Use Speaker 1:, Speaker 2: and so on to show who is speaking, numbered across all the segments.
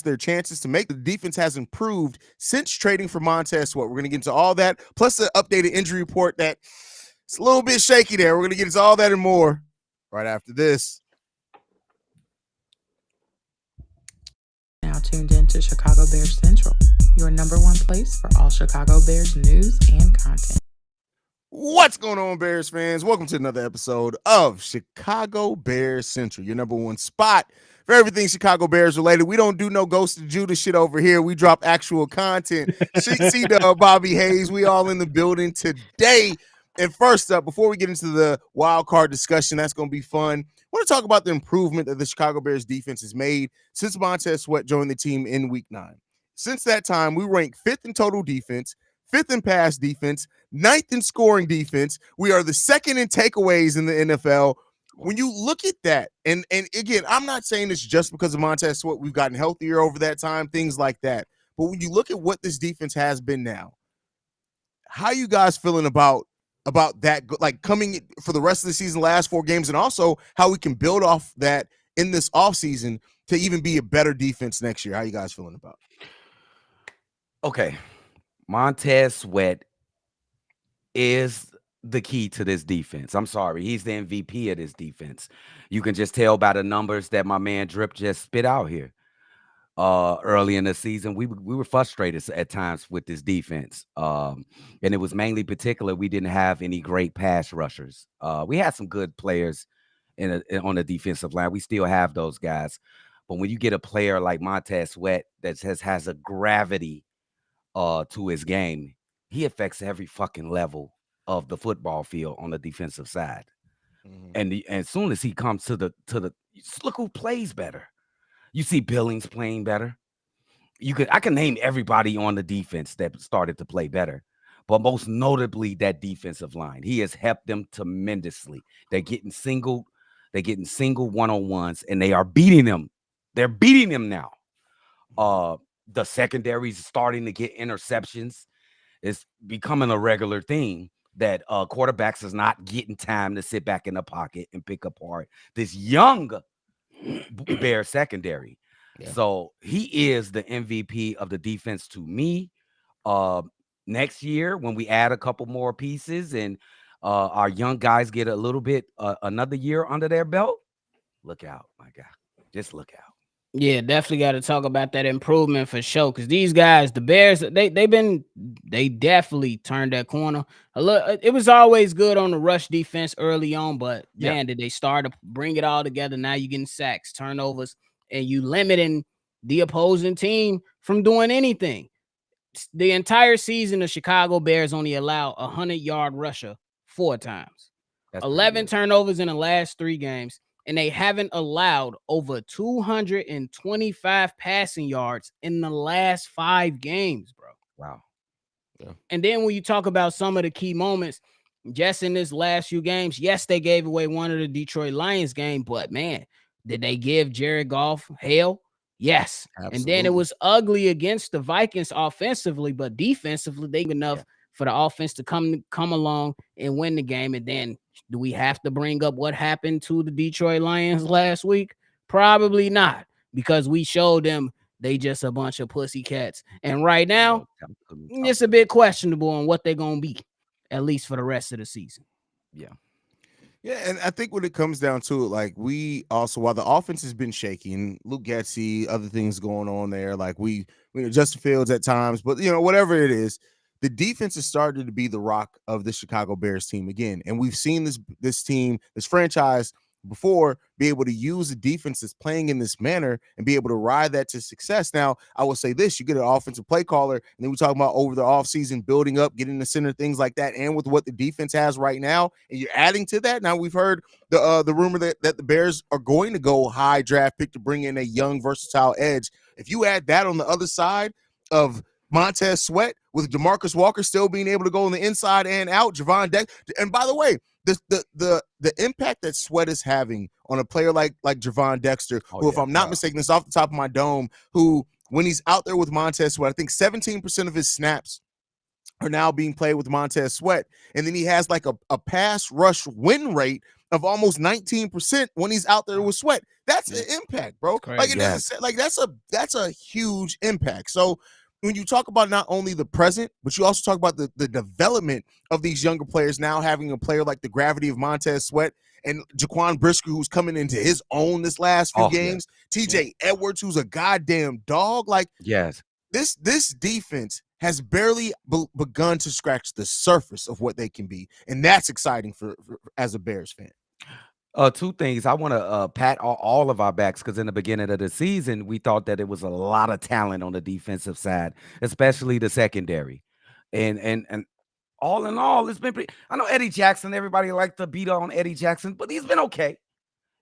Speaker 1: their chances to make the defense has improved since trading for Montez Sweat. We're going to get into all that, plus the updated injury report that it's a little bit shaky there. We're going to get into all that and more right after this.
Speaker 2: Now tuned in to Chicago Bears Central, your number one place for all Chicago Bears news and content.
Speaker 1: What's going on, Bears fans? Welcome to another episode of Chicago Bears Central, your number one spot for everything Chicago Bears related. We don't do no Ghost of Judas shit over here. We drop actual content. C-Dub, Bobby Haize, we all in the building today. And first up, before we get into the Wildcard discussion, that's going to be fun, I want to talk about the improvement that the Chicago Bears defense has made since Montez Sweat joined the team in Week 9. Since that time, we rank 5th in total defense, 5th in pass defense, 9th in scoring defense. We are the 2nd in takeaways in the NFL. When you look at that, and again, I'm not saying this just because of Montez Sweat. We've gotten healthier over that time, things like that. But when you look at what this defense has been now, how are you guys feeling about that, like coming for the rest of the season, last 4 games, and also how we can build off that in this offseason to even be a better defense next year? How you guys feeling about it?
Speaker 3: Okay. Montez Sweat is the key to this defense. I'm sorry. He's the MVP of this defense. You can just tell by the numbers that my man Drip just spit out here. Early in the season, we were frustrated at times with this defense. And it was mainly particular we didn't have any great pass rushers. We had some good players on the defensive line. We still have those guys. But when you get a player like Montez Sweat that has a gravity to his game, he affects every fucking level of the football field on the defensive side. Mm-hmm. And as soon as he comes to the look who plays better. You see Billings playing better. I can name everybody on the defense that started to play better, but most notably that defensive line. He has helped them tremendously. They're getting single one-on-ones, and they are beating them. They're beating them now. The secondary is starting to get interceptions. It's becoming a regular thing that quarterbacks is not getting time to sit back in the pocket and pick apart this young Bear secondary. Yeah. So he is the MVP of the defense to me. Next year, when we add a couple more pieces and our young guys get a little bit another year under their belt, look out, my guy. Just look out.
Speaker 4: Yeah, definitely got to talk about that improvement for sure. Because these guys, the Bears, they definitely turned that corner. It was always good on the rush defense early on, but man, did they start to bring it all together? Now you're getting sacks, turnovers, and you limiting the opposing team from doing anything. The entire season, the Chicago Bears only allow a 100-yard rusher 4 times. That's 11 turnovers in the last 3 games. And they haven't allowed over 225 passing yards in the last 5 games, bro.
Speaker 3: Wow.
Speaker 4: Yeah. And then when you talk about some of the key moments, just in this last few games, yes, they gave away one of the Detroit Lions game, but man, did they give Jared Goff hell? Yes. Absolutely. And then it was ugly against the Vikings offensively, but defensively, they enough for the offense to come along and win the game. And then do we have to bring up what happened to the Detroit Lions last week? Probably not, because we showed them they just a bunch of pussycats. And right now, it's a bit questionable on what they're going to be, at least for the rest of the season.
Speaker 1: Yeah. Yeah, and I think when it comes down to it, like we also, while the offense has been shaky and Luke Getsy, other things going on there, like we Justin Fields at times, but whatever it is, the defense has started to be the rock of the Chicago Bears team again. And we've seen this team, this franchise before be able to use a defense that's playing in this manner and be able to ride that to success. Now, I will say this, you get an offensive play caller, and then we talk about over the offseason, building up, getting the center, things like that. And with what the defense has right now, and you're adding to that. Now we've heard the rumor that the Bears are going to go high draft pick to bring in a young, versatile edge. If you add that on the other side of Montez Sweat with DeMarcus Walker still being able to go on the inside and out, Javon Dexter. And by the way, the impact that Sweat is having on a player like Javon Dexter, who, if I'm not mistaken, this off the top of my dome, who when he's out there with Montez Sweat, I think 17% of his snaps are now being played with Montez Sweat. And then he has like a pass rush win rate of almost 19% when he's out there with Sweat. That's an impact, bro. Like it
Speaker 3: Yes.
Speaker 1: doesn't like that's a huge impact. So when you talk about not only the present, but you also talk about the development of these younger players, now having a player like the gravity of Montez Sweat and Jaquan Brisker, who's coming into his own this last few games, TJ Edwards, who's a goddamn dog. Like
Speaker 3: Yes.
Speaker 1: this defense has barely begun to scratch the surface of what they can be, and that's exciting for as a Bears fan.
Speaker 3: Two things. I want to pat all of our backs because in the beginning of the season, we thought that it was a lot of talent on the defensive side, especially the secondary. And all in all, it's been pretty. I know Eddie Jackson, everybody liked to beat on Eddie Jackson, but he's been okay.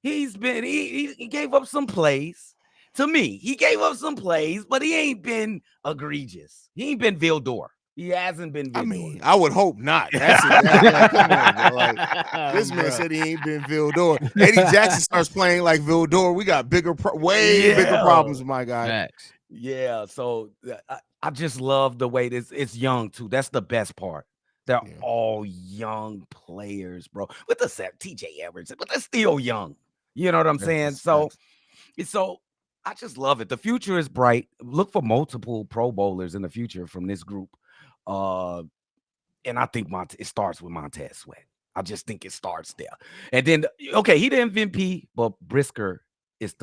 Speaker 3: He's been he gave up some plays. To me, he gave up some plays, but he ain't been egregious. He ain't been Vildor. He hasn't been Vildor.
Speaker 1: I mean, I would hope not. That's like, come on, bro. Like, this man said he ain't been Vildor. Eddie Jackson starts playing like Vildor. We got bigger problems, my guy.
Speaker 4: Facts.
Speaker 3: Yeah, so I just love the way it's young too. That's the best part. They're all young players, bro. With the TJ Edwards, but they're still young. You know what I'm saying? So I just love it. The future is bright. Look for multiple Pro Bowlers in the future from this group. And I think it starts with Montez Sweat. I just think it starts there. And then, okay, he the MVP, but Brisker is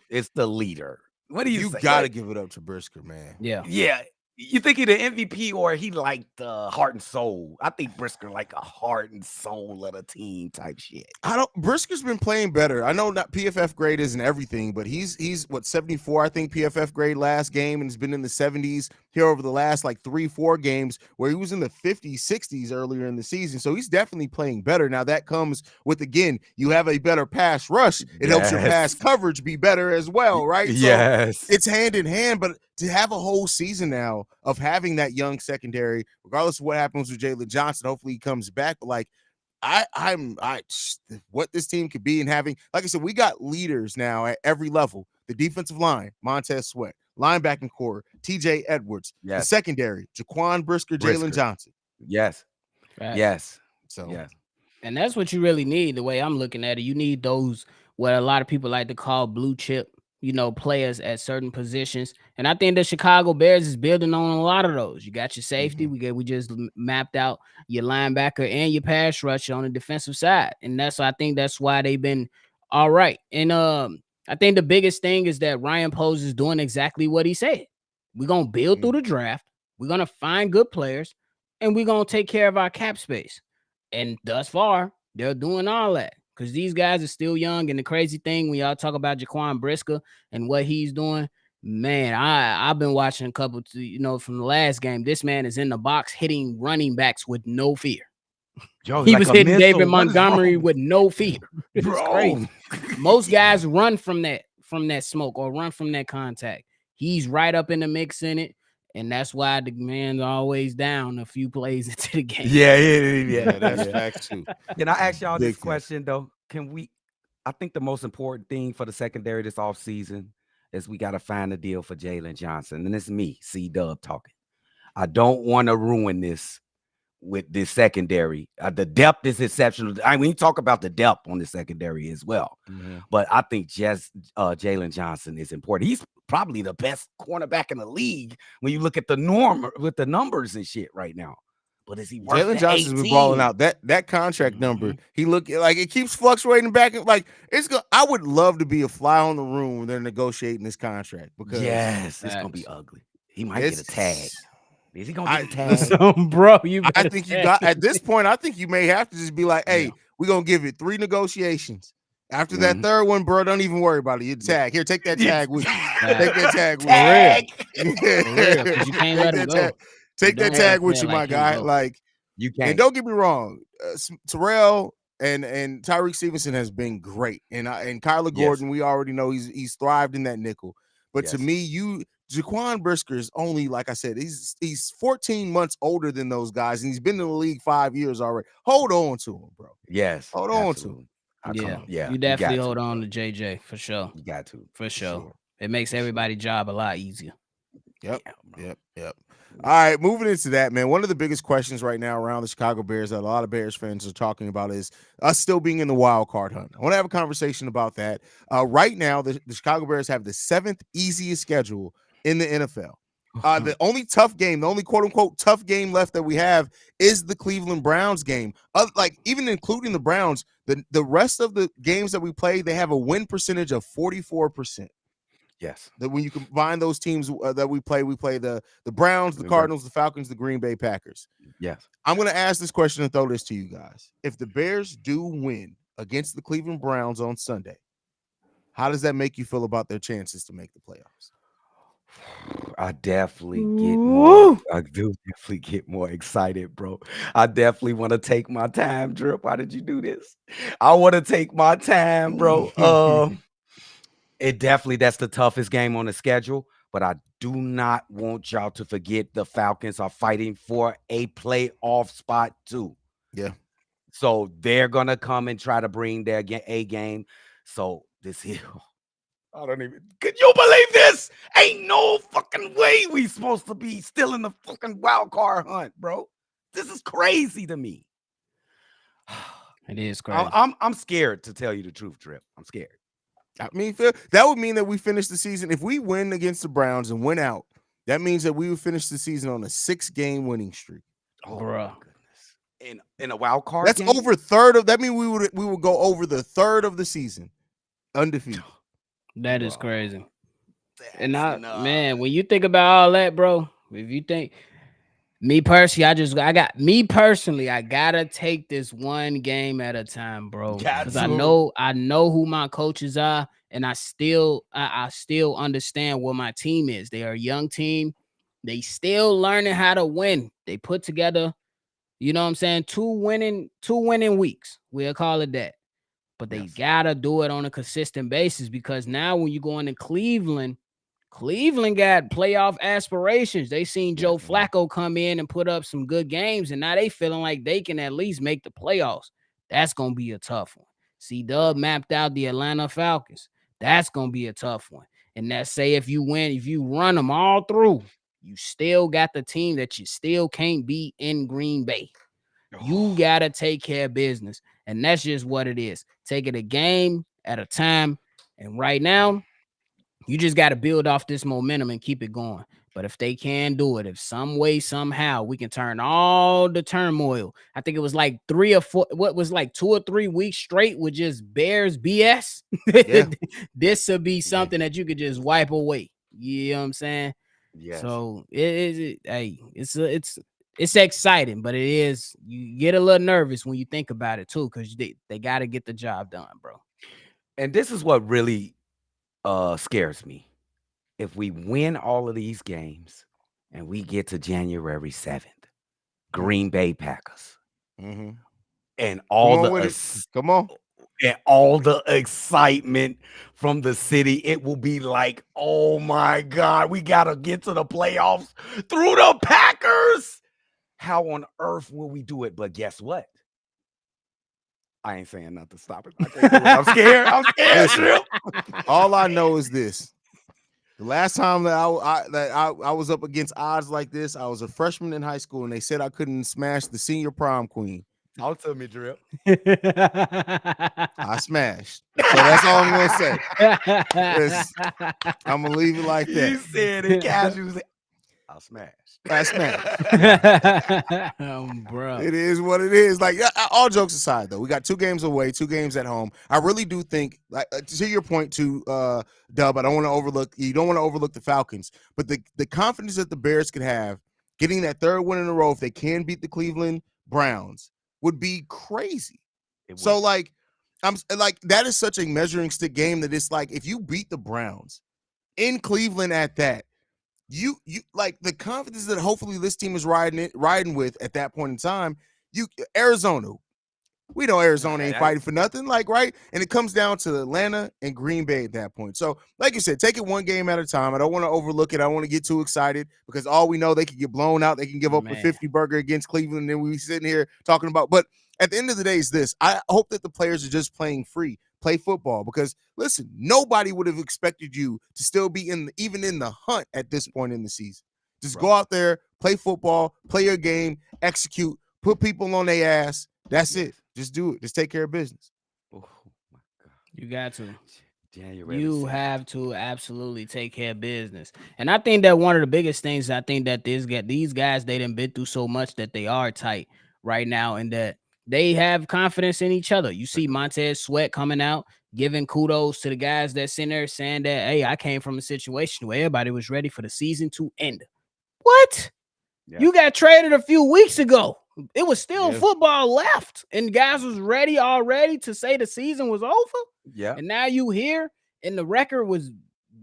Speaker 3: it's the leader. What do you say?
Speaker 1: You got to give it up to Brisker, man.
Speaker 4: Yeah.
Speaker 3: Yeah. You think he the MVP or he like the heart and soul? I think Brisker like a heart and soul of the team type shit.
Speaker 1: Brisker's been playing better. I know not PFF grade isn't everything, but he's what 74, I think PFF grade last game, and has been in the 70s here over the last like 3-4 games where he was in the 50s, 60s earlier in the season. So he's definitely playing better. Now that comes with, again, you have a better pass rush. It helps your pass coverage be better as well, right?
Speaker 3: Yes.
Speaker 1: So it's hand in hand, but to have a whole season now of having that young secondary, regardless of what happens with Jalen Johnson, hopefully he comes back. But like, what this team could be, and having, like I said, we got leaders now at every level. The defensive line, Montez Sweat, linebacking core, TJ Edwards, the secondary, Jaquan Brisker, Jalen Johnson.
Speaker 3: Yes.
Speaker 4: Right.
Speaker 3: Yes.
Speaker 1: So
Speaker 3: yes.
Speaker 4: And that's what you really need. The way I'm looking at it, you need those what a lot of people like to call blue chip, players at certain positions. And I think the Chicago Bears is building on a lot of those. You got your safety. We just mapped out your linebacker and your pass rush on the defensive side. And I think that's why they've been all right. And I think the biggest thing is that Ryan Poles is doing exactly what he said. We're going to build through the draft. We're going to find good players, and we're going to take care of our cap space. And thus far, they're doing all that. Because these guys are still young, and the crazy thing when y'all talk about Jaquan Brisker and what he's doing, man, I've been watching a couple, from the last game. This man is in the box hitting running backs with no fear.
Speaker 3: Yo,
Speaker 4: he
Speaker 3: like
Speaker 4: was
Speaker 3: a
Speaker 4: hitting
Speaker 3: missile.
Speaker 4: David Montgomery with no fear. It's
Speaker 3: Bro.
Speaker 4: crazy. Most guys run from that smoke or run from that contact. He's right up in the mix in it. And that's why the man's always down a few plays into the game.
Speaker 3: Yeah.
Speaker 1: That's facts too.
Speaker 3: Can I ask y'all this
Speaker 1: Big
Speaker 3: question though? I think the most important thing for the secondary this offseason is we got to find a deal for Jalen Johnson. And it's me, C-Dub, talking. I don't want to ruin this with this secondary. The depth is exceptional. We talk about the depth on the secondary as well. But I think Jalen Johnson is important. He's probably the best cornerback in the league when you look at the norm with the numbers and shit right now. But is he worth
Speaker 1: Jalen Johnson's been balling out. That contract number, he look like it keeps fluctuating back. Like I would love to be a fly on the room when they're negotiating this contract because
Speaker 3: it's gonna be ugly. He might get a tag. Is he gonna get a tag?
Speaker 4: Listen, bro,
Speaker 1: I think you got at this point. I think you may have to just be like, "Hey, we're gonna give it 3 negotiations. After that third one, bro, don't even worry about it. You tag here, take that tag with you. Take that tag with
Speaker 4: you. Because you can't let him go.
Speaker 1: Take that tag with you, my guy. Like
Speaker 3: you can't.
Speaker 1: And don't get me wrong, Terrell and Tyreek Stevenson has been great, and Kyler Gordon, we already know he's thrived in that nickel. But to me, Jaquan Brisker is only, like I said, he's 14 months older than those guys, and he's been in the league 5 years already. Hold on to him, bro.
Speaker 3: Yes,
Speaker 1: hold on to him.
Speaker 4: You definitely hold on to JJ for sure.
Speaker 3: You got to
Speaker 4: for sure. It makes everybody's job a lot easier.
Speaker 1: Yep.
Speaker 3: Damn, bro.
Speaker 1: Yep. All right, moving into that, man. One of the biggest questions right now around the Chicago Bears that a lot of Bears fans are talking about is us still being in the wild card hunt. I want to have a conversation about that. Right now, the Chicago Bears have the 7th easiest schedule in the NFL. The only tough game, the only quote unquote tough game left that we have is the Cleveland Browns game. Like even including the Browns, the rest of the games that we play, they have a win percentage of 44%.
Speaker 3: Yes.
Speaker 1: That when you combine those teams that we play the Browns, the Cardinals, the Falcons, the Green Bay Packers.
Speaker 3: Yes.
Speaker 1: I'm going to ask this question and throw this to you guys. If the Bears do win against the Cleveland Browns on Sunday, how does that make you feel about their chances to make the playoffs?
Speaker 3: I definitely get more. I do definitely get more excited, bro. I definitely want to take my time, Drip. Why did you do this? I want to take my time, bro. That's the toughest game on the schedule, but I do not want y'all to forget the Falcons are fighting for a playoff spot too.
Speaker 1: Yeah.
Speaker 3: So they're gonna come and try to bring their A game. So this here, I don't even. Can you believe this? Ain't no fucking way we supposed to be still in the fucking wild card hunt, bro. This is crazy to me.
Speaker 4: It is crazy.
Speaker 3: I'm scared, to tell you the truth, Drip. I'm scared.
Speaker 1: I mean, that would mean that we finish the season. If we win against the Browns and win out, that means that we would finish the season on a 6-game winning streak.
Speaker 3: Oh,
Speaker 4: bruh.
Speaker 3: my goodness. In a wild card
Speaker 1: That's
Speaker 3: game?
Speaker 1: over third of that means we would go over the third of the season undefeated.
Speaker 4: That is crazy.
Speaker 3: And
Speaker 4: man, when you think about all that, bro, if you think me personally, I gotta take this one game at a time, bro. Because I know who my coaches are, and I still understand what my team is. They are a young team. They still learning how to win. They put together, you know what I'm saying, two winning weeks. We'll call it that. But they gotta do it on a consistent basis, because now when you go into Cleveland got playoff aspirations. They seen Joe Flacco come in and put up some good games, and now they feeling like they can at least make the playoffs. That's gonna be a tough one. C-Dub mapped out the Atlanta Falcons. That's gonna be a tough one. And that say if you run them all through, you still got the team that you still can't beat in Green Bay. You gotta take care of business, and that's just what it is. Take it a game at a time, and right now, you just got to build off this momentum and keep it going. But if they can do it, if some way, somehow, we can turn all the turmoil. I think it was like 3 or 4, 2 or 3 weeks straight with just Bears BS.
Speaker 1: Yeah.
Speaker 4: This would be something that you could just wipe away. You know what I'm saying?
Speaker 3: Yes.
Speaker 4: So it's exciting, but you get a little nervous when you think about it too, because they got to get the job done, bro.
Speaker 3: And this is what really scares me. If we win all of these games and we get to January 7th, Green Bay Packers, and all the excitement from the city, it will be like, oh my God, we gotta get to the playoffs through the Packers. How on earth will we do it? But guess what? I ain't saying nothing. Stop it. I can't do it. I'm scared. I'm scared.
Speaker 1: All I know is this. The last time that I was up against odds like this, I was a freshman in high school, and they said I couldn't smash the senior prom queen.
Speaker 3: Talk to me, Drip.
Speaker 1: I smashed. So that's all I'm going to say. I'm going to leave it like that.
Speaker 3: He said it casually. I smashed.
Speaker 4: Bro.
Speaker 1: It is what it is. Like, all jokes aside, though, we got 2 games away, 2 games at home. I really do think, like, to your point, to Dub, you don't want to overlook the Falcons, but the confidence that the Bears could have getting that 3rd win in a row if they can beat the Cleveland Browns would be crazy. So, like, I'm like, that is such a measuring stick game that it's like, if you beat the Browns in Cleveland at that, you like the confidence that hopefully this team is riding with at that point in time. Arizona, we know Arizona ain't fighting for nothing, like, right? And it comes down to Atlanta and Green Bay at that point. So, like you said, take it one game at a time. I don't want to overlook it. I don't want to get too excited, because all we know, they could get blown out. They can give up a 50 burger against Cleveland, and then we sitting here talking about. But at the end of the day, is this: I hope that the players are just playing free. play football. Because listen, nobody would have expected you to still be even in the hunt at this point in the season. Just go out there, play football, play your game, execute, put people on their ass. That's it. Just do it. Just take care of business.
Speaker 3: Oh my God.
Speaker 4: You got to.
Speaker 3: January.
Speaker 4: You have to absolutely take care of business. And I think that one of the biggest things, I think that these guys, they done been through so much that they are tight right now, and that they have confidence in each other. You see Montez Sweat coming out, giving kudos to the guys that's in there, saying that, hey, I came from a situation where everybody was ready for the season to end. What? Yeah. You got traded a few weeks ago. It was still football left, and guys was ready already to say the season was over.
Speaker 3: Yeah.
Speaker 4: And now you here, and the record was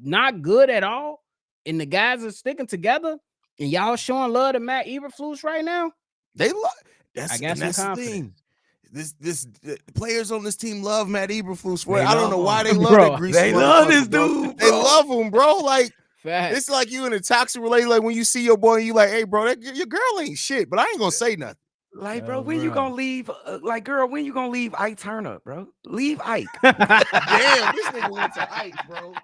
Speaker 4: not good at all, and the guys are sticking together, and y'all showing love to Matt Eberflus right now.
Speaker 1: They love.
Speaker 4: I got some confidence.
Speaker 1: The players on this team love Matt Eberflus. I don't know why they love that greasy.
Speaker 3: They love this dude.
Speaker 1: They love him, bro. Like,
Speaker 4: Fact.
Speaker 1: It's like you in a toxic relationship. Like when you see your boy, and you like, hey, bro, your girl ain't shit, but I ain't gonna say nothing.
Speaker 3: Like, bro, when you gonna leave? Like, girl, when you gonna leave Ike Turner, bro? Leave Ike.
Speaker 1: Damn, this nigga went to Ike, bro.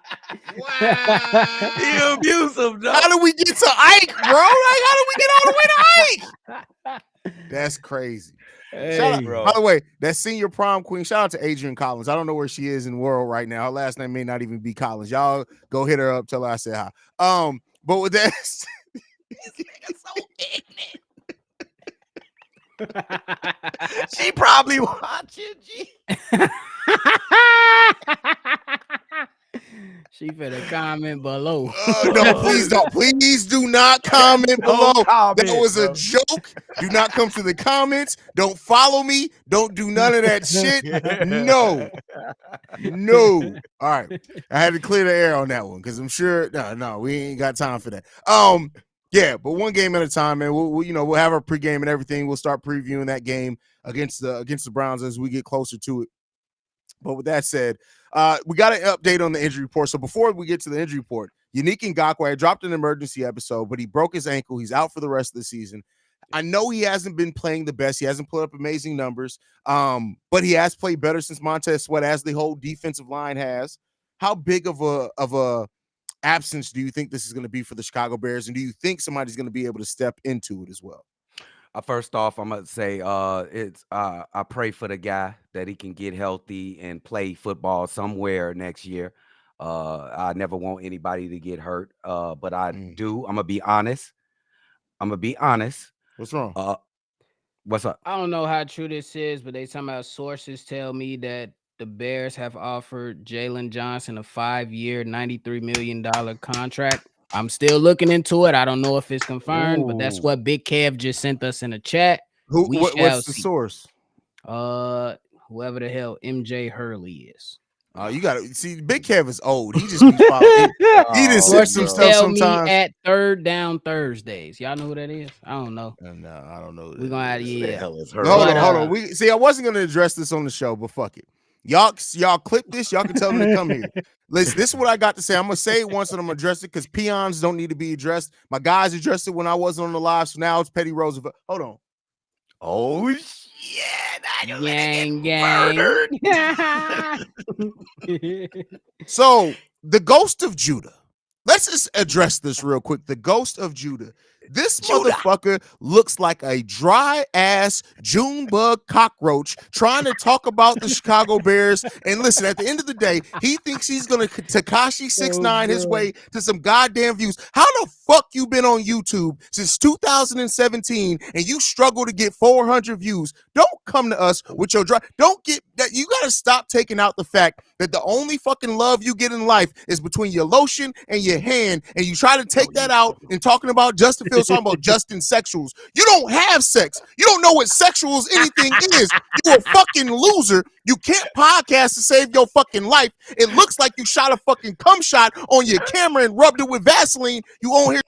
Speaker 1: Wow.
Speaker 3: He abusive, dog.
Speaker 1: How did we get to Ike, bro? Like, how did we get all the way to Ike? That's crazy.
Speaker 4: Hey,
Speaker 1: shout out,
Speaker 3: bro.
Speaker 1: By the way, that senior prom queen, shout out to Adrian Collins. I don't know where she is in the world right now. Her last name may not even be Collins. Y'all go hit her up, tell her I said hi. But with that, this nigga's so ignorant.
Speaker 3: She probably watching.
Speaker 4: She finna comment below.
Speaker 1: No, please do not comment below. That was a joke. Do not come to the comments. Don't follow me. Don't do none of that shit. No. All right, I had to clear the air on that one because I'm sure. No, we ain't got time for that. Yeah, but one game at a time, man. We'll have our pregame and everything. We'll start previewing that game against the Browns as we get closer to it. But with that said, we got an update on the injury report. So before we get to the injury report, Yannick Ngakoue, I dropped an emergency episode, but he broke his ankle. He's out for the rest of the season. I know he hasn't been playing the best. He hasn't put up amazing numbers, but he has played better since Montez Sweat, as the whole defensive line has. How big of a absence do you think this is going to be for the Chicago Bears, and do you think somebody's going to be able to step into it as well?
Speaker 3: First off, I'm gonna say I pray for the guy that he can get healthy and play football somewhere next year. I never want anybody to get hurt, but I do. I'm gonna be honest.
Speaker 1: What's wrong?
Speaker 3: What's up?
Speaker 4: I don't know how true this is, but they somehow sources tell me that the Bears have offered Jalen Johnson a 5-year, $93 million contract. I'm still looking into it. I don't know if it's confirmed, but that's what Big Kev just sent us in the chat.
Speaker 1: What's the source?
Speaker 4: Whoever the hell MJ Hurley is.
Speaker 1: You gotta see. Big Kev is old. He just be following. He just said some stuff sometimes.
Speaker 4: Me at Third Down Thursdays. Y'all know who that is? I don't know.
Speaker 1: No, I don't know.
Speaker 4: We're gonna have
Speaker 1: Hold on. I wasn't gonna address this on the show, but fuck it. Y'all clip this. Y'all can tell them to come here. Listen, this is what I got to say. I'm gonna say it once and I'm gonna address it because peons don't need to be addressed. My guys addressed it when I wasn't on the live, so now it's Petty Roosevelt. Hold on.
Speaker 3: Oh shit!
Speaker 4: Gang.
Speaker 1: So the Ghost of Judah. Let's just address this real quick. The Ghost of Judah. This motherfucker looks like a dry ass Junebug cockroach trying to talk about the Chicago Bears. And listen, at the end of the day, he thinks he's gonna Tekashi 6ix9ine his way to some goddamn views. How the fuck you been on YouTube since 2017 and you struggle to get 400 views? Don't come to us with your dry. Don't get that. You gotta stop taking out the fact that the only fucking love you get in life is between your lotion and your hand, and you try to take that out and talking about Justin Fields, talking about Justin sexuals. You don't have sex. You don't know what sexuals anything is. You're a fucking loser. You can't podcast to save your fucking life. It looks like you shot a fucking cum shot on your camera and rubbed it with Vaseline. You on here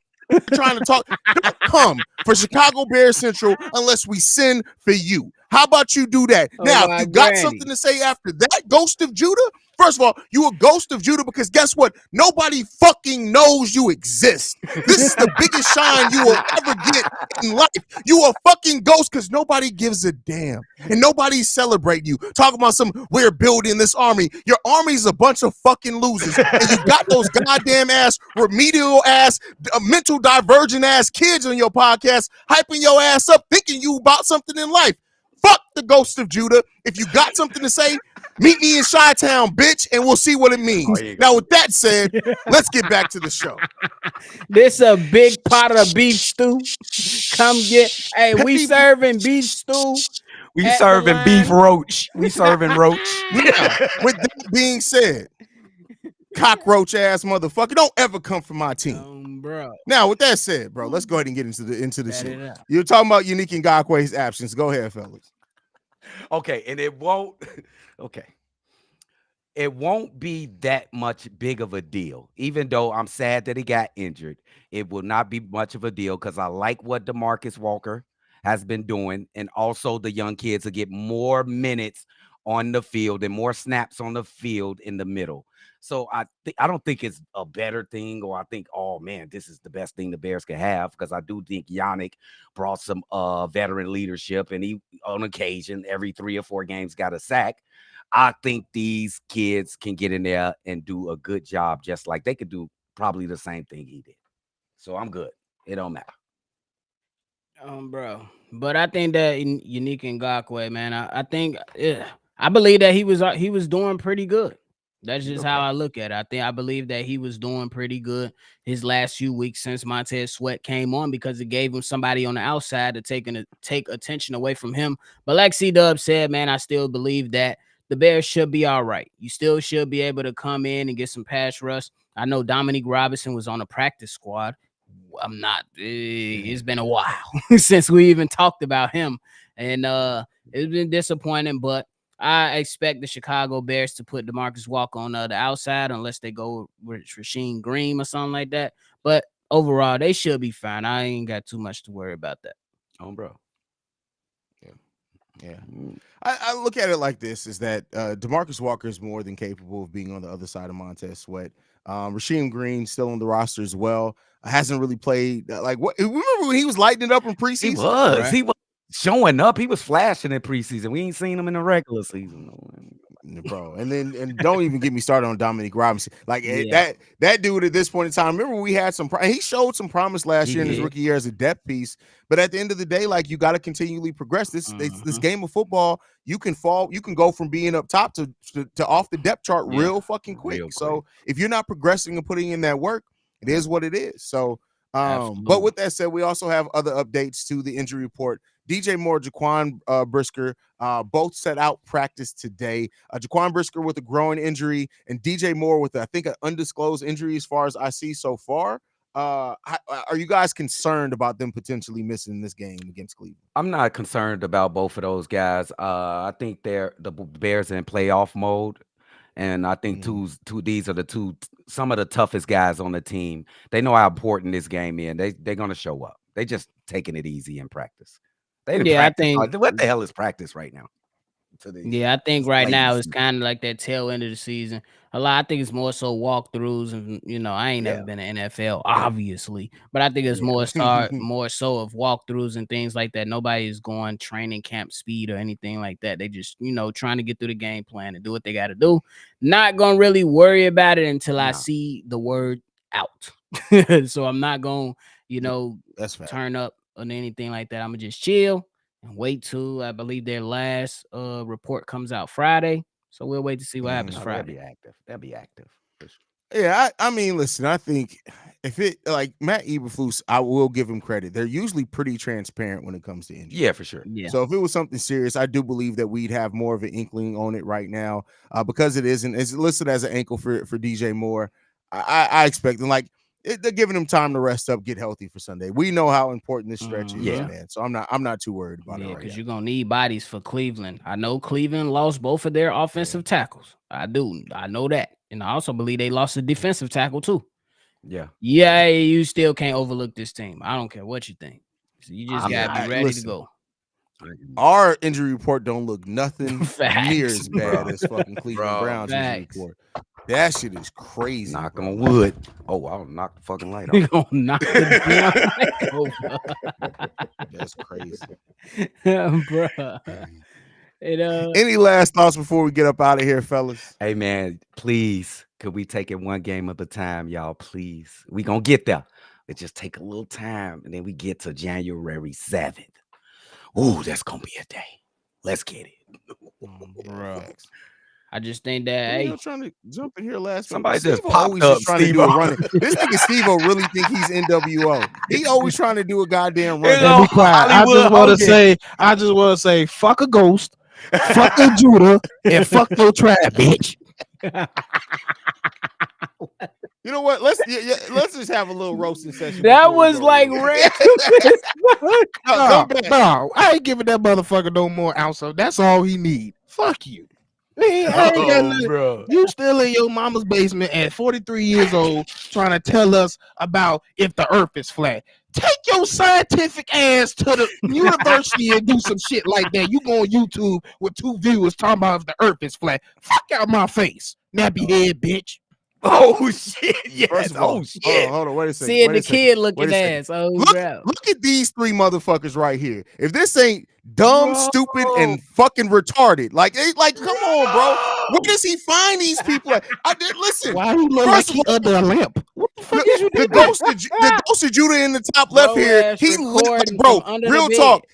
Speaker 1: trying to talk. Don't come for Chicago Bears Central unless we send for you. How about you do that?
Speaker 4: Oh
Speaker 1: Now, if
Speaker 4: my
Speaker 1: you got
Speaker 4: granny.
Speaker 1: something to say after that, Ghost of Judah, first of all, you a Ghost of Judah because guess what? Nobody fucking knows you exist. This is the biggest shine you will ever get in life. You a fucking ghost because nobody gives a damn. And nobody's celebrating you. Talking about we're building this army. Your army's a bunch of fucking losers. And you got those goddamn ass, remedial ass, mental divergent ass kids on your podcast, hyping your ass up, thinking you about something in life. Fuck the Ghost of Judah. If you got something to say, meet me in Chi-Town, bitch, and we'll see what it means. Now, with that said, let's get back to the show.
Speaker 4: This a big pot of beef stew. Come get. Hey, we serving beef stew.
Speaker 3: We
Speaker 4: at the
Speaker 3: serving beef
Speaker 4: line.
Speaker 3: roach. We serving roach.
Speaker 1: Now, with that being said, cockroach ass motherfucker, don't ever come for my team.
Speaker 4: Bro.
Speaker 1: Now, with that said, bro, let's go ahead and get into the
Speaker 4: Set it
Speaker 1: shit.
Speaker 4: up.
Speaker 1: You're talking about Unique Ngakwe's absence. Go ahead, fellas.
Speaker 3: Okay, and it won't. Okay, it won't be that much big of a deal. Even though I'm sad that he got injured, it will not be much of a deal because I like what DeMarcus Walker has been doing, and also the young kids will get more minutes on the field and more snaps on the field in the middle. So I don't think it's a better thing, or I think, oh man, this is the best thing the Bears could have, because I do think Yannick brought some veteran leadership, and he on occasion every 3 or 4 games got a sack. I think these kids can get in there and do a good job, just like they could do probably the same thing he did. So I'm good. It don't matter.
Speaker 4: Bro. But I think that Unique Ngakwe, man, I think I believe that he was doing pretty good. That's just how I look at it. I believe that he was doing pretty good his last few weeks since Montez Sweat came on, because it gave him somebody on the outside to take attention away from him. But like C-Dub said, man, I still believe that the Bears should be all right. You still should be able to come in and get some pass rush. I know Dominique Robinson was on the practice squad. I'm not. It's been a while since we even talked about him, and it's been disappointing. But I expect the Chicago Bears to put DeMarcus Walker on the outside, unless they go with Rasheem Green or something like that. But overall, they should be fine. I ain't got too much to worry about that.
Speaker 3: Oh, bro.
Speaker 1: Yeah. I look at it like this, is that DeMarcus Walker is more than capable of being on the other side of Montez Sweat. Rasheem Green still on the roster as well. Hasn't really played what. Remember when he was lighting it up in preseason?
Speaker 3: He was showing up. He was flashing in preseason. We ain't seen him in the regular season,
Speaker 1: bro. And don't even get me started on Dominique Robinson. That dude at this point in time. Remember, we had he showed some promise last year in his rookie year as a depth piece. But at the end of the day, you got to continually progress. This game of football, you can go from being up top to off the depth chart real fucking quick. So if you're not progressing and putting in that work, it is what it is. So, but with that said, we also have other updates to the injury report. DJ Moore, Jaquan Brisker, both set out practice today. Jaquan Brisker with a groin injury, and DJ Moore with, I think, an undisclosed injury as far as I see so far. Are you guys concerned about them potentially missing this game against Cleveland?
Speaker 3: I'm not concerned about both of those guys. I think the Bears are in playoff mode. And I think these are some of the toughest guys on the team. They know how important this game is. They're gonna show up. They just taking it easy in practice. They didn't practice. I think what the hell is practice right now?
Speaker 4: I think right now it's kind of like that tail end of the season. I think it's more so walkthroughs, and I ain't never been in NFL, obviously, but I think it's more so of walkthroughs and things like that. Nobody is going training camp speed or anything like that. They just trying to get through the game plan and do what they got to do. Not gonna really worry about it until I see the word out. So I'm not gonna turn up on anything like that. I'm gonna just chill and wait till I believe their last report comes out Friday. So we'll wait to see what happens Friday.
Speaker 3: That'll be active.
Speaker 1: Yeah, I mean, listen, I think if it Matt Eberflus, I will give him credit. They're usually pretty transparent when it comes to injury.
Speaker 3: Yeah, for sure.
Speaker 4: Yeah.
Speaker 1: So if it was something serious, I do believe that we'd have more of an inkling on it right now. Because it's listed as an ankle for DJ Moore. I expect them they're giving him time to rest up, get healthy for Sunday. We know how important this stretch is, man. So I'm not too worried about it.
Speaker 4: Because you're gonna need bodies for Cleveland. I know Cleveland lost both of their offensive tackles. I know that, and I also believe they lost a defensive tackle too.
Speaker 3: Yeah.
Speaker 4: You still can't overlook this team. I don't care what you think. So you just gotta be ready to go.
Speaker 1: Our injury report don't look nothing
Speaker 4: Facts,
Speaker 1: near as bad
Speaker 3: bro.
Speaker 1: as fucking Cleveland
Speaker 3: Bro,
Speaker 1: Browns injury
Speaker 4: facts.
Speaker 1: report. That shit is crazy.
Speaker 3: Knock
Speaker 1: bro.
Speaker 3: on wood. Oh, I'll knock the fucking light
Speaker 4: You
Speaker 3: off.
Speaker 4: gonna knock the damn mic over,
Speaker 1: That's crazy.
Speaker 4: bro.
Speaker 1: Any last thoughts before we get up out of here, fellas?
Speaker 3: Hey man, please, could we take it one game at a time, y'all? Please. We gonna get there. It just take a little time, and then we get to January 7th. Ooh, that's gonna be a day. Let's get it.
Speaker 4: Bro.
Speaker 1: Facts.
Speaker 4: I just think that
Speaker 1: Hey,
Speaker 4: hey,
Speaker 1: trying to jump in here last
Speaker 3: Somebody
Speaker 1: minute.
Speaker 3: just
Speaker 1: Steve-O
Speaker 3: popped
Speaker 1: always
Speaker 3: up,
Speaker 1: just trying to do
Speaker 3: Steve-O.
Speaker 1: a running. This nigga Steve-O really think he's NWO. He always trying to do a goddamn
Speaker 3: It's
Speaker 1: run.
Speaker 3: all
Speaker 5: Be quiet.
Speaker 3: Hollywood
Speaker 5: I just want to say, fuck a ghost, fuck a Judah, and fuck your tribe, bitch.
Speaker 1: You know what? Let's just have a little roasting session.
Speaker 4: that
Speaker 1: before we
Speaker 4: was
Speaker 1: go
Speaker 4: like
Speaker 1: in.
Speaker 4: random as fuck.
Speaker 1: No,
Speaker 5: No,
Speaker 1: come back.
Speaker 5: no, I ain't giving that motherfucker no more ounce of. That's all he need. Fuck you. Man, I ain't got nothing.
Speaker 3: bro.
Speaker 5: You still in your mama's basement at 43 years old trying to tell us about if the earth is flat. Take your scientific ass to the university and do some shit like that. You go on YouTube with 2 viewers talking about if the earth is flat. Fuck out my face, nappy head bitch.
Speaker 3: Oh shit! Yes.
Speaker 1: First of all,
Speaker 3: Oh shit!
Speaker 1: hold on, wait a second.
Speaker 4: Seeing
Speaker 1: wait a
Speaker 4: the
Speaker 1: second.
Speaker 4: kid
Speaker 1: Wait
Speaker 4: looking
Speaker 1: a second.
Speaker 4: ass. Oh, bro.
Speaker 1: Look at these 3 motherfuckers right here. If this ain't dumb,
Speaker 3: Bro.
Speaker 1: stupid, and fucking retarded, like come on, bro. Where does he find these people at? Listen.
Speaker 5: Why he look
Speaker 1: First
Speaker 5: like he
Speaker 1: of all,
Speaker 5: under a lamp? What the fuck is you
Speaker 1: the
Speaker 5: doing?
Speaker 1: ghost of Judah in the top left
Speaker 4: Bro
Speaker 1: here.
Speaker 4: ass
Speaker 1: He looks like,
Speaker 4: recording
Speaker 1: bro.
Speaker 4: from under the
Speaker 1: Real
Speaker 4: bed.
Speaker 1: talk.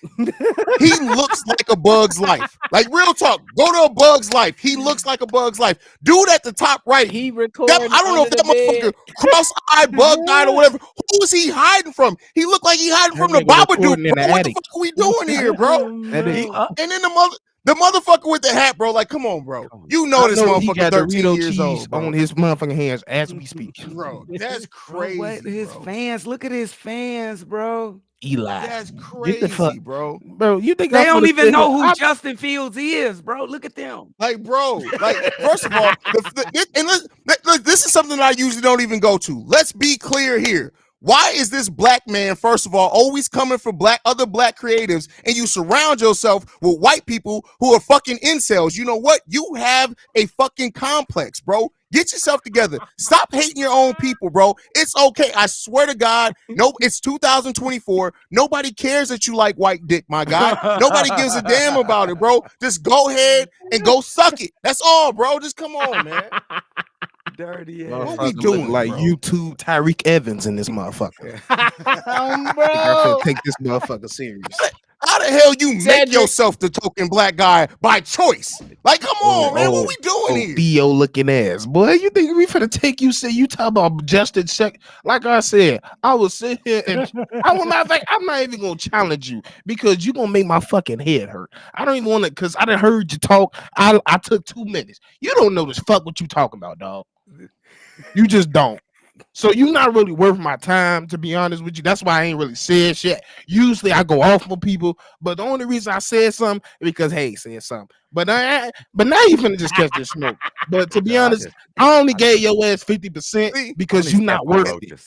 Speaker 1: He looks like a Bug's Life. Like real talk. Go to a Bug's Life. He looks like a Bug's Life. Dude at the top right.
Speaker 4: He recording.
Speaker 1: I don't know if that motherfucker cross-eyed, bug-eyed, or whatever. Who is he hiding from? He looked like he hiding
Speaker 5: That
Speaker 1: from the
Speaker 5: nigga
Speaker 1: Babadook.
Speaker 5: recording in
Speaker 1: Bro.
Speaker 5: the
Speaker 1: What the
Speaker 5: attic.
Speaker 1: fuck are we doing here, bro?
Speaker 5: That
Speaker 3: He
Speaker 5: is-
Speaker 3: up.
Speaker 1: And then the motherfucker with the hat, bro. Like, come on, bro. You know
Speaker 5: I
Speaker 1: this
Speaker 5: know he
Speaker 1: motherfucker
Speaker 5: got
Speaker 1: 13
Speaker 5: Dorito
Speaker 1: years
Speaker 5: cheese
Speaker 1: old, bro.
Speaker 5: on his motherfucking hands as we speak.
Speaker 1: Bro, that's
Speaker 3: Bro,
Speaker 1: crazy.
Speaker 3: what? His
Speaker 1: bro.
Speaker 3: fans. Look at his fans, bro.
Speaker 5: Eli.
Speaker 1: That's
Speaker 5: Get the fuck,
Speaker 1: crazy, bro.
Speaker 5: bro. You think
Speaker 3: They
Speaker 5: I'm
Speaker 3: don't
Speaker 5: finna
Speaker 3: even
Speaker 5: sit
Speaker 3: know
Speaker 5: here-
Speaker 3: who
Speaker 5: I-
Speaker 3: Justin Fields is, bro. Look at them.
Speaker 1: Like, bro, like, first of all, this is something I usually don't even go to. Let's be clear here. Why is this black man, first of all, always coming for other black creatives, and you surround yourself with white people who are fucking incels? You know what? You have a fucking complex, bro. Get yourself together. Stop hating your own people, bro. It's okay. I swear to God, no, it's 2024. Nobody cares that you like white dick, my guy. Nobody gives a damn about it, bro. Just go ahead and go suck it. That's all, bro. Just come on, man.
Speaker 3: Dirty
Speaker 1: What
Speaker 3: ass.
Speaker 1: we
Speaker 5: Motherfucker
Speaker 1: doing,
Speaker 5: look like
Speaker 1: bro?
Speaker 5: YouTube Tyreek Evans in this motherfucker. I'm
Speaker 4: bro.
Speaker 5: finna take this motherfucker serious.
Speaker 1: How the hell you make
Speaker 4: Cedric.
Speaker 1: yourself the token black guy by choice? Like, come on, man. What we doing here?
Speaker 5: Theo looking ass. Boy, you think we finna take you, say you talk about Justin Check? Like I said, I will sit here and I'm not even gonna challenge you because you gonna make my fucking head hurt. I don't even want to, because I done heard you talk. I took 2 minutes. You don't know this fuck what you talking about, dog. You just don't. So you're not really worth my time, to be honest with you. That's why I ain't really said shit. Usually I go off on people, but the only reason I said something is because Haize said something. But now you finna just catch this smoke. But to be honest, I only gave your ass 50% because you not worth it.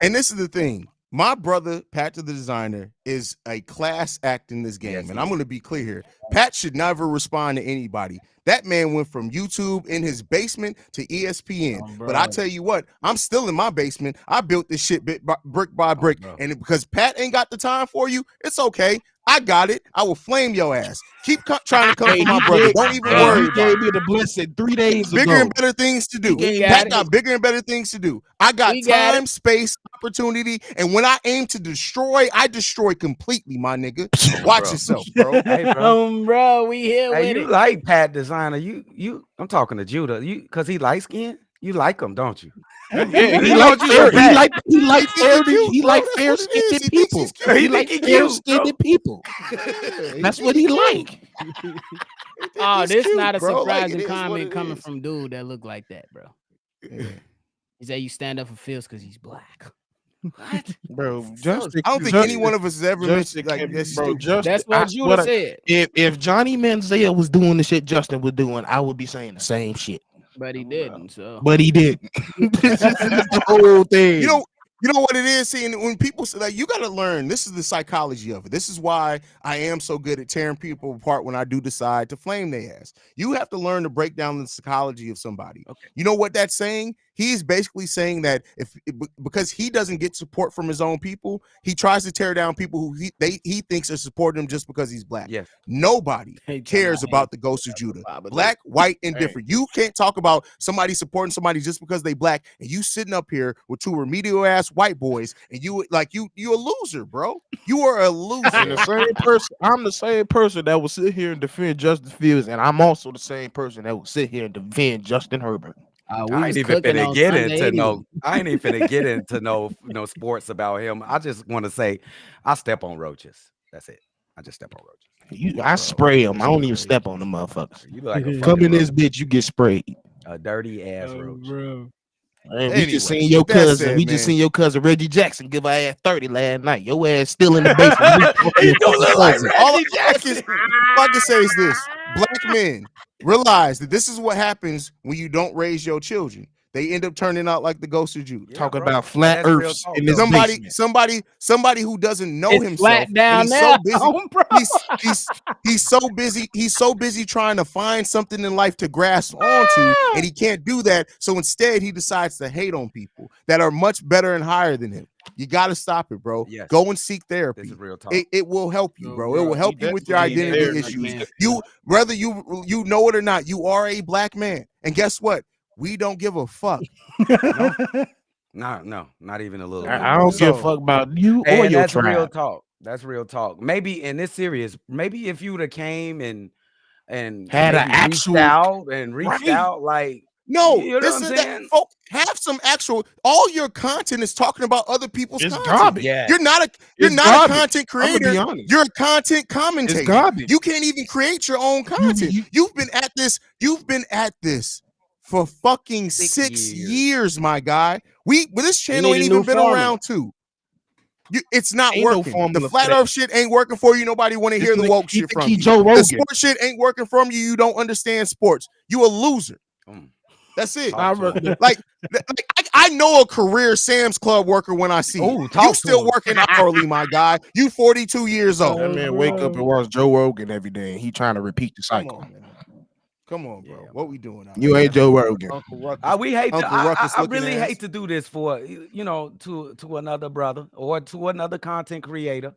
Speaker 1: And this is the thing. My brother, Pat the Designer, is a class act in this game.
Speaker 3: Yes,
Speaker 1: and I'm going to be clear here. Pat should never respond to anybody. That man went from YouTube in his basement to ESPN. But I tell you what, I'm still in my basement. I built this shit brick by brick. And because Pat ain't got the time for you, it's okay. I got it. I will flame your ass. Keep trying to come for my brother. Don't even worry
Speaker 5: He
Speaker 1: about
Speaker 5: gave
Speaker 1: it.
Speaker 5: me the blessing 3 days
Speaker 1: Bigger
Speaker 5: ago.
Speaker 1: and better things to do.
Speaker 4: We
Speaker 1: Pat
Speaker 4: got
Speaker 1: got bigger and better things to do. I got
Speaker 4: We got
Speaker 1: time, space, opportunity, and when I aim to destroy, I destroy completely, my nigga. Watch yourself, bro.
Speaker 3: Hey, bro.
Speaker 4: Bro, we here
Speaker 3: Hey,
Speaker 4: with
Speaker 3: you
Speaker 4: it.
Speaker 3: like Pat Designer? I'm talking to Judah. Because he light skinned. You like him, don't you?
Speaker 5: Yeah,
Speaker 3: He like fair- he like
Speaker 5: fair skinned people.
Speaker 3: He
Speaker 5: He
Speaker 3: think
Speaker 5: like
Speaker 3: he
Speaker 5: fair
Speaker 3: cute,
Speaker 5: skinned people. That's what he like.
Speaker 4: Oh, this not a
Speaker 1: bro. Like,
Speaker 4: surprising
Speaker 1: it is what
Speaker 4: comment
Speaker 1: it
Speaker 4: coming
Speaker 1: is.
Speaker 4: from dude that look like that, bro. He said you stand up for Fields because he's black.
Speaker 3: What?
Speaker 5: Bro, Justin,
Speaker 1: I don't think any one of us has ever mentioned like that's
Speaker 5: bro,
Speaker 1: stupid.
Speaker 5: Justin,
Speaker 4: That's
Speaker 5: I
Speaker 4: what
Speaker 5: swear
Speaker 4: Judah
Speaker 5: to-
Speaker 4: said.
Speaker 5: If Johnny Manziel was doing the shit Justin was doing, I would be saying the same shit.
Speaker 4: But he didn't. So
Speaker 5: But he didn't. This is the whole thing.
Speaker 1: You know, You know what it is? See, and when people say like, you got to learn. This is the psychology of it. This is why I am so good at tearing people apart when I do decide to flame their ass. You have to learn to break down the psychology of somebody.
Speaker 3: Okay.
Speaker 1: You know what that's saying? He's basically saying that because he doesn't get support from his own people, he tries to tear down people who he thinks are supporting him just because he's black.
Speaker 3: Yes.
Speaker 1: Nobody
Speaker 4: Hey,
Speaker 1: cares
Speaker 4: John,
Speaker 1: about the Ghost of Judah.
Speaker 5: But
Speaker 1: Black, white, and
Speaker 5: Hey.
Speaker 1: different. You can't talk about somebody supporting somebody just because they black, and you sitting up here with two remedial ass white boys, and you a loser, bro. You are a
Speaker 5: And
Speaker 1: loser.
Speaker 5: the same person, I'm the same person that will sit here and defend Justin Fields, and I'm also the same person that will sit here and defend Justin Herbert.
Speaker 4: we
Speaker 3: I
Speaker 4: was
Speaker 3: ain't even
Speaker 4: cooking
Speaker 3: finna
Speaker 4: on
Speaker 3: get
Speaker 4: Sunday
Speaker 3: into
Speaker 4: anyway.
Speaker 3: I ain't even finna get into no sports about him. I just want to say I step on roaches. That's it. I just step on roaches.
Speaker 5: I spray them. I don't even step on the motherfuckers.
Speaker 3: You look like a
Speaker 5: Come
Speaker 3: fucking
Speaker 5: in this
Speaker 3: roach.
Speaker 5: bitch, you get sprayed.
Speaker 3: A dirty ass
Speaker 4: Oh,
Speaker 3: roach.
Speaker 4: bro.
Speaker 5: And we
Speaker 1: Anyway,
Speaker 5: just seen your
Speaker 1: with that
Speaker 5: cousin.
Speaker 1: said,
Speaker 5: We just
Speaker 1: man.
Speaker 5: seen your cousin Reggie Jackson give her ass 30 last night. Your ass still in the basement.
Speaker 3: He do look like
Speaker 1: All
Speaker 3: Reggie Jackson.
Speaker 1: I can say is this: black men realize that this is what happens when you don't raise your children. They end up turning out like the Ghost of Judah.
Speaker 3: Yeah,
Speaker 5: Talking
Speaker 3: bro.
Speaker 5: about flat
Speaker 3: That's real
Speaker 5: earths
Speaker 3: talk,
Speaker 5: in this
Speaker 3: though.
Speaker 5: basement.
Speaker 1: Somebody who doesn't know
Speaker 4: It's
Speaker 1: himself,
Speaker 4: flat
Speaker 1: and
Speaker 4: down
Speaker 1: he's
Speaker 4: now,
Speaker 1: so busy.
Speaker 4: bro.
Speaker 1: He's so busy trying to find something in life to grasp onto, and he can't do that. So instead, he decides to hate on people that are much better and higher than him. You got to stop it, bro.
Speaker 3: Yes.
Speaker 1: Go and seek therapy.
Speaker 3: This is real talk.
Speaker 1: It will help you,
Speaker 4: No,
Speaker 1: bro.
Speaker 4: bro,
Speaker 1: It will help
Speaker 5: he
Speaker 1: you with your
Speaker 5: definitely
Speaker 1: identity
Speaker 5: needs
Speaker 1: issues.
Speaker 5: therapy.
Speaker 1: You, whether you know it or not, you are a black man, and guess what? We don't give a fuck.
Speaker 3: No, not even a little bit.
Speaker 5: I don't give a
Speaker 1: So-
Speaker 5: fuck about you or
Speaker 3: And
Speaker 5: your
Speaker 3: that's real
Speaker 5: tribe.
Speaker 3: talk. That's real talk. Maybe in this series, maybe if you would have came and
Speaker 5: Had an
Speaker 3: maybe
Speaker 5: actual-
Speaker 3: reached
Speaker 5: Right.
Speaker 3: out, like
Speaker 1: No,
Speaker 3: you know what I'm
Speaker 1: listen,
Speaker 3: saying?
Speaker 1: folk, have some actual. All your content is talking about other people's
Speaker 5: It's
Speaker 1: content.
Speaker 5: garbage.
Speaker 3: Yeah.
Speaker 1: You're not a
Speaker 5: It's
Speaker 1: content
Speaker 5: garbage. I'ma be
Speaker 1: creator.
Speaker 5: honest.
Speaker 1: You're a content commentator.
Speaker 5: It's garbage.
Speaker 1: You can't even create your own content.
Speaker 5: you-
Speaker 1: You've been at this for fucking 6 years, my guy. This channel
Speaker 4: need
Speaker 1: ain't
Speaker 4: a
Speaker 1: even
Speaker 4: new
Speaker 1: been
Speaker 4: formula.
Speaker 1: around too. It's not
Speaker 5: Ain't no
Speaker 1: working.
Speaker 5: formula
Speaker 1: The
Speaker 5: for
Speaker 1: flat
Speaker 5: that.
Speaker 1: earth shit ain't working for you. Nobody want to hear the woke
Speaker 5: He
Speaker 1: shit
Speaker 5: think
Speaker 1: from
Speaker 5: he
Speaker 1: you.
Speaker 5: Joe
Speaker 1: The
Speaker 5: Rogan.
Speaker 1: sports shit ain't working from you. You don't understand sports. You a loser. That's it.
Speaker 3: Talk to him.
Speaker 1: Like I know a career Sam's Club worker when I see
Speaker 3: Ooh,
Speaker 1: it.
Speaker 3: talk
Speaker 1: You
Speaker 3: to
Speaker 1: still
Speaker 3: him.
Speaker 1: working hourly, my guy. You 42 years old.
Speaker 5: That man wake up and watch Joe Rogan every day, and he trying to repeat the
Speaker 1: Come
Speaker 5: cycle.
Speaker 1: on, man. Come on, bro.
Speaker 3: Yeah,
Speaker 1: what we doing out
Speaker 5: You
Speaker 1: here?
Speaker 5: ain't Joe Rogan.
Speaker 1: Uncle Ruckus.
Speaker 3: We hate to,
Speaker 1: Uncle Ruckus
Speaker 3: I
Speaker 1: looking
Speaker 3: really
Speaker 1: ass.
Speaker 3: hate to do this for to another brother or to another content creator.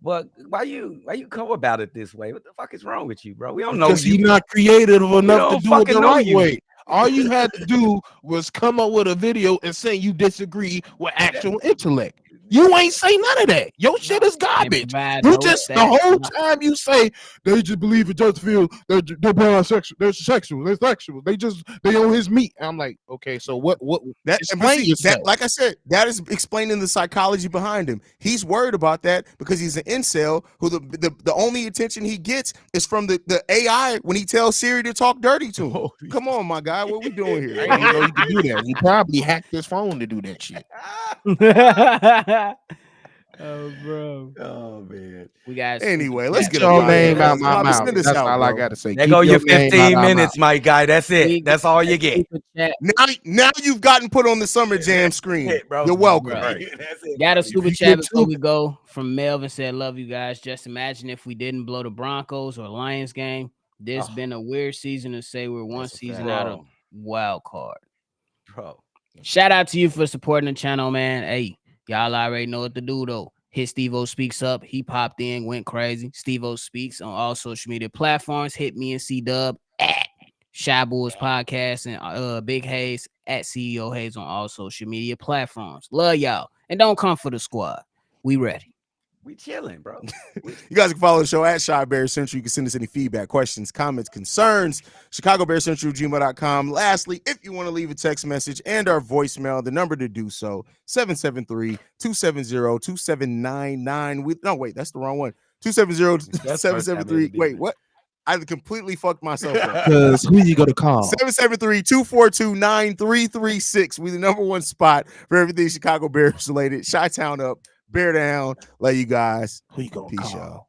Speaker 3: But why you come about it this way? What the fuck is wrong with you, bro? We don't know
Speaker 5: Because
Speaker 3: you.
Speaker 5: he's not creative enough
Speaker 3: don't
Speaker 5: to do it
Speaker 3: fucking
Speaker 5: the
Speaker 3: know
Speaker 5: right
Speaker 3: you.
Speaker 5: way. All you had to do was come up with a video and say you disagree with actual intellect. You ain't say none of that. Your shit is garbage.
Speaker 4: provide
Speaker 5: You
Speaker 4: no
Speaker 5: just the
Speaker 4: stats.
Speaker 5: whole time you say they just believe in Justin Fields, they're bisexual, they're sexual. They own his meat. I'm like, okay, so what
Speaker 1: That,
Speaker 5: explain
Speaker 1: see,
Speaker 5: yourself.
Speaker 1: that, like I said, that is explaining the psychology behind him. He's worried about that because he's an incel who the only attention he gets is from the AI when he tells Siri to talk dirty to him. Come on, my guy, what we doing
Speaker 5: I
Speaker 1: here?
Speaker 5: didn't even know you could do that. He probably hacked his phone to do that shit.
Speaker 4: Oh, bro.
Speaker 3: Oh man.
Speaker 4: We got
Speaker 1: Anyway, let's
Speaker 5: Keep
Speaker 1: get
Speaker 5: your
Speaker 1: up outta
Speaker 5: name
Speaker 1: here.
Speaker 5: out my
Speaker 1: Bobby,
Speaker 5: mouth.
Speaker 1: send us
Speaker 5: That's
Speaker 1: out,
Speaker 5: all I
Speaker 1: bro.
Speaker 5: gotta say.
Speaker 3: There
Speaker 5: Keep
Speaker 3: go your
Speaker 5: name out
Speaker 3: 15
Speaker 5: our
Speaker 3: minutes, my guy. That's it. That's all you get.
Speaker 4: Super chat.
Speaker 1: Now you've gotten put on the Summer Jam screen.
Speaker 3: Bro.
Speaker 1: You're welcome.
Speaker 4: Bro.
Speaker 3: That's it.
Speaker 4: Got a
Speaker 3: buddy.
Speaker 4: super
Speaker 5: you
Speaker 4: chat
Speaker 5: get
Speaker 4: before
Speaker 5: two-
Speaker 4: we go from Melvin said, "Love you guys. Just imagine if we didn't blow the Broncos or Lions game. This been a weird season to say we're one
Speaker 3: That's a
Speaker 4: season
Speaker 3: fact.
Speaker 4: out of wild card.
Speaker 3: Bro.
Speaker 4: Shout out to you for supporting the channel, man. Hey, y'all already know what to do though. Hit Steve-O Speaks up. He popped in, went crazy. Steve-O Speaks on all social media platforms. Hit me and C-Dub at Shy Boys Podcast and Big Haize at CEO Haize on all social media platforms. Love y'all. And don't come for the squad. We ready.
Speaker 3: We chilling, bro.
Speaker 1: You guys can follow the show at Shy Bear Central. You can send us any feedback, questions, comments, concerns. ChicagoBearCentral@gmail.com. Lastly, if you want to leave a text message and our voicemail, the number to do so, 773-270-2799. No, wait, that's the wrong one. 270-773. Wait, what? I completely fucked myself up.
Speaker 5: Because who you gonna call?
Speaker 1: 773-242-9336. We the number one spot for everything Chicago Bears related. Chi-Town up, Bear down. Love you guys.
Speaker 5: Who you gonna
Speaker 1: Peace,
Speaker 5: call?
Speaker 1: y'all.